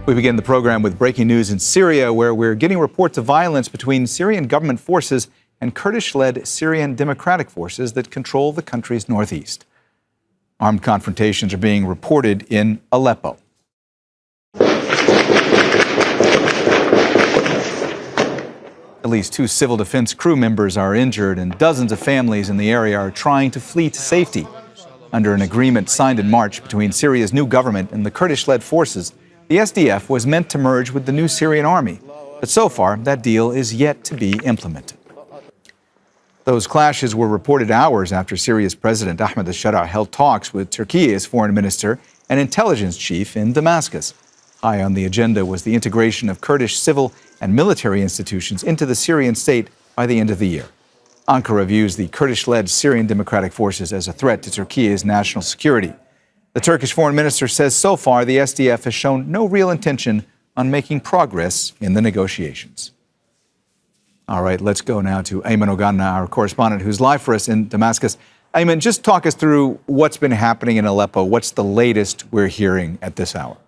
We begin the program with breaking news in Syria, where we're getting reports of violence between Syrian government forces and Kurdish-led Syrian Democratic Forces that control the country's northeast. Armed confrontations are being reported in Aleppo. At least 2 civil defense crew members are injured, and dozens of families in the area are trying to flee to safety. Under an agreement signed in March between Syria's new government and the Kurdish-led forces, the SDF was meant to merge with the new Syrian army. But so far, that deal is yet to be implemented. Those clashes were reported hours after Syria's President Ahmed al-Sharaa held talks with Turkey's foreign minister and intelligence chief in Damascus. High on the agenda was the integration of Kurdish civil and military institutions into the Syrian state by the end of the year. Ankara views the Kurdish-led Syrian Democratic Forces as a threat to Turkey's national security. The Turkish foreign minister says so far the SDF has shown no real intention on making progress in the negotiations. All right, let's go now to Ayman Oganna, our correspondent who's live for us in Damascus. Ayman, just talk us through what's been happening in Aleppo. What's the latest we're hearing at this hour?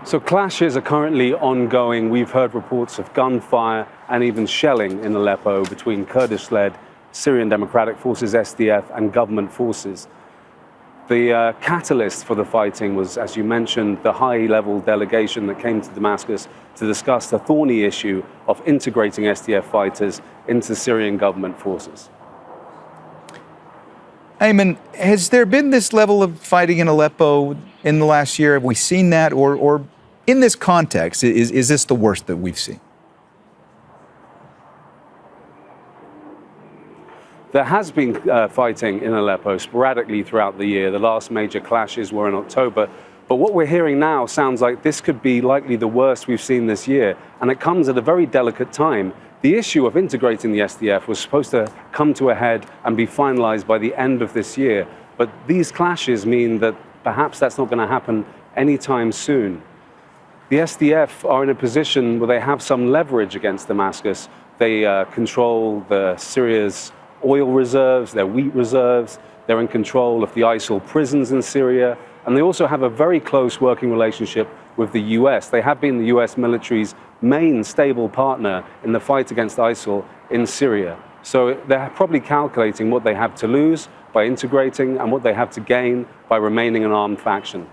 So clashes are currently ongoing. We've heard reports of gunfire and even shelling in Aleppo between Kurdish-led Syrian Democratic Forces, SDF, and government forces. The catalyst for the fighting was, as you mentioned, the high-level delegation that came to Damascus to discuss the thorny issue of integrating SDF fighters into Syrian government forces. Ayman, has there been this level of fighting in Aleppo in the last year? Have we seen that? Or in this context, is this the worst that we've seen? There has been fighting in Aleppo sporadically throughout the year. The last major clashes were in October. But what we're hearing now sounds like this could be likely the worst we've seen this year. And it comes at a very delicate time. The issue of integrating the SDF was supposed to come to a head and be finalized by the end of this year. But these clashes mean that perhaps that's not going to happen anytime soon. The SDF are in a position where they have some leverage against Damascus. They control Syria's oil reserves, their wheat reserves. They're in control of the ISIL prisons in Syria. And they also have a very close working relationship with the US. They have been the US military's main stable partner in the fight against ISIL in Syria. So they're probably calculating what they have to lose by integrating and what they have to gain by remaining an armed faction.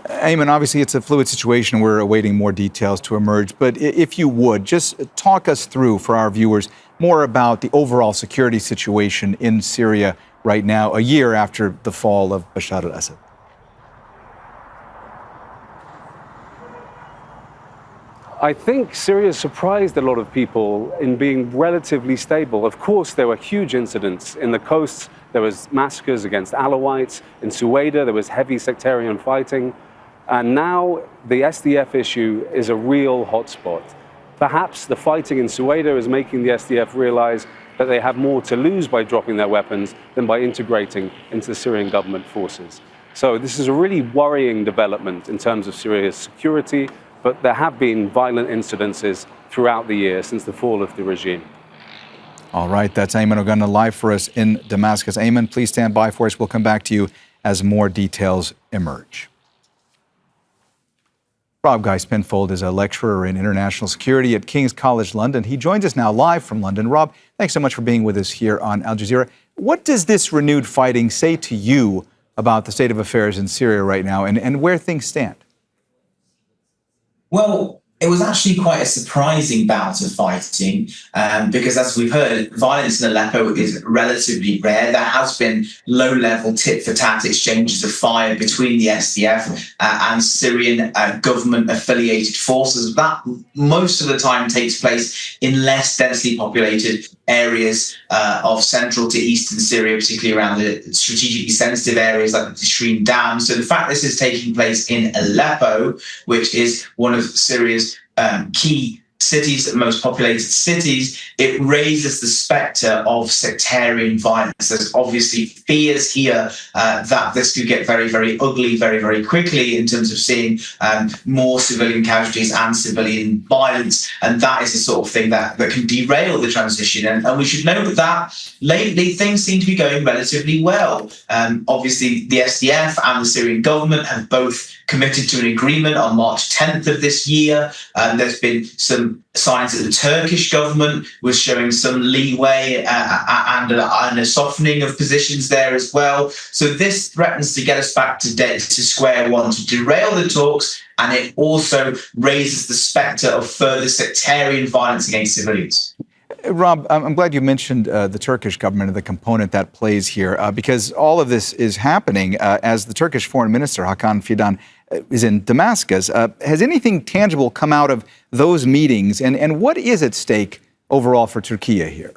Ayman, obviously it's a fluid situation. We're awaiting more details to emerge. But if you would, just talk us through, for our viewers, more about the overall security situation in Syria right now, a year after the fall of Bashar al-Assad. I think Syria surprised a lot of people in being relatively stable. Of course, there were huge incidents. In the coasts, there was massacres against Alawites. In Suwaida, there was heavy sectarian fighting. And now the SDF issue is a real hotspot. Perhaps the fighting in Suwaida is making the SDF realize that they have more to lose by dropping their weapons than by integrating into the Syrian government forces. So this is a really worrying development in terms of Syria's security, but there have been violent incidences throughout the year since the fall of the regime. All right, that's Ayman Oganna live for us in Damascus. Ayman, please stand by for us. We'll come back to you as more details emerge. Rob Geis-Penfold is a lecturer in international security at King's College London. He joins us now live from London. Rob, thanks so much for being with us here on Al Jazeera. What does this renewed fighting say to you about the state of affairs in Syria right now and where things stand? Well, it was actually quite a surprising bout of fighting because, as we've heard, violence in Aleppo is relatively rare. There has been low-level tit-for-tat exchanges of fire between the SDF and Syrian government-affiliated forces. That most of the time takes place in less densely populated areas of central to eastern Syria, particularly around the strategically sensitive areas like the Sheihan Dam. So the fact this is taking place in Aleppo, which is one of Syria's key cities, most populated cities, it raises the spectre of sectarian violence. There's obviously fears here that this could get very, very ugly very, very quickly in terms of seeing more civilian casualties and civilian violence. And that is the sort of thing that can derail the transition. And we should note that lately things seem to be going relatively well. Obviously, the SDF and the Syrian government have both committed to an agreement on March 10th of this year. There's been some signs that the Turkish government was showing some leeway and a softening of positions there as well. So this threatens to get us back to square one, to derail the talks, and it also raises the spectre of further sectarian violence against civilians. Rob, I'm glad you mentioned the Turkish government and the component that plays here, because all of this is happening as the Turkish foreign minister, Hakan Fidan, is in Damascus. Has anything tangible come out of those meetings, and what is at stake overall for Turkey here?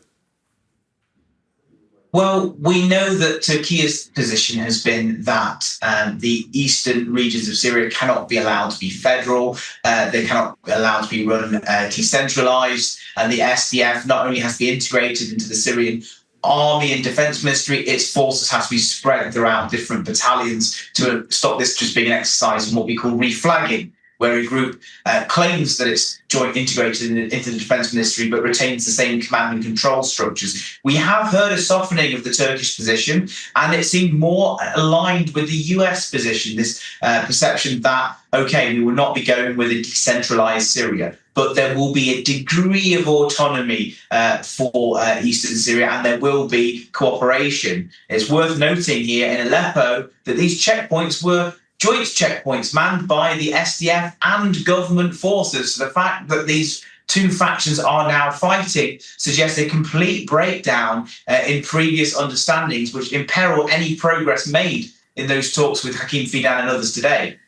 Well, we know that Turkey's position has been that the eastern regions of Syria cannot be allowed to be federal. They cannot be allowed to be run decentralized. And the SDF not only has to be integrated into the Syrian army and defense ministry, its forces have to be spread throughout different battalions to stop this just being an exercise in what we call reflagging, where a group claims that it's joint integrated into the defense ministry but retains the same command and control structures. We have heard a softening of the Turkish position, and it seemed more aligned with the US position, this perception that, okay, we will not be going with a decentralized Syria, but there will be a degree of autonomy for eastern Syria, and there will be cooperation. It's worth noting here in Aleppo that these checkpoints were joint checkpoints manned by the SDF and government forces. So the fact that these two factions are now fighting suggests a complete breakdown in previous understandings, which imperil any progress made in those talks with Hakim Fidan and others today.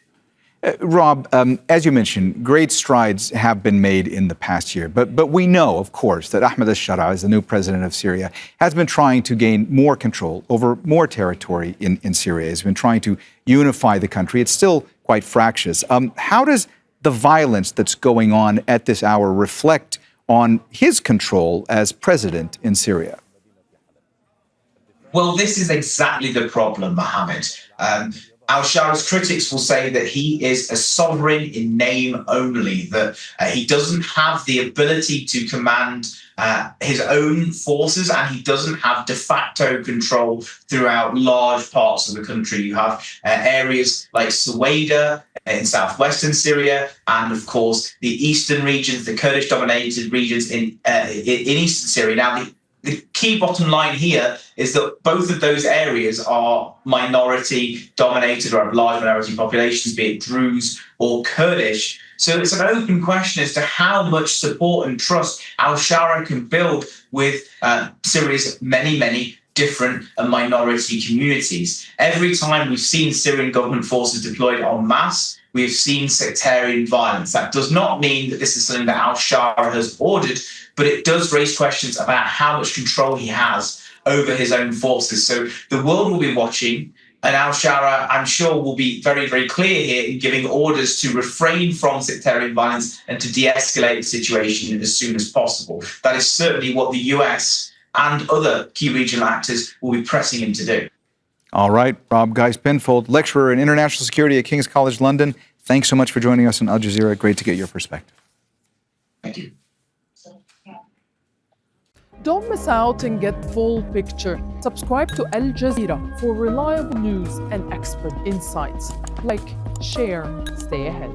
Rob, as you mentioned, great strides have been made in the past year. But we know, of course, that Ahmed al-Sharaa, as the new president of Syria, has been trying to gain more control over more territory in Syria. He's been trying to unify the country. It's still quite fractious. How does the violence that's going on at this hour reflect on his control as president in Syria? Well, this is exactly the problem, Mohammed. Al-Sharaa's critics will say that he is a sovereign in name only, that he doesn't have the ability to command his own forces, and he doesn't have de facto control throughout large parts of the country. You have areas like Suwaida in southwestern Syria, and of course the eastern regions, the Kurdish-dominated regions in eastern Syria. Now, the key bottom line here is that both of those areas are minority-dominated or have large minority populations, be it Druze or Kurdish. So it's an open question as to how much support and trust al-Sharaa can build with Syria's many, many different minority communities. Every time we've seen Syrian government forces deployed en masse, we've seen sectarian violence. That does not mean that this is something that al-Sharaa has ordered, but it does raise questions about how much control he has over his own forces. So the world will be watching, and al-Sharaa, I'm sure, will be very, very clear here in giving orders to refrain from sectarian violence and to de-escalate the situation as soon as possible. That is certainly what the US and other key regional actors will be pressing him to do. All right, Rob Geiss-Penfold, lecturer in international security at King's College London. Thanks so much for joining us on Al Jazeera. Great to get your perspective. Thank you. Don't miss out and get full picture. Subscribe to Al Jazeera for reliable news and expert insights. Like, share, stay ahead.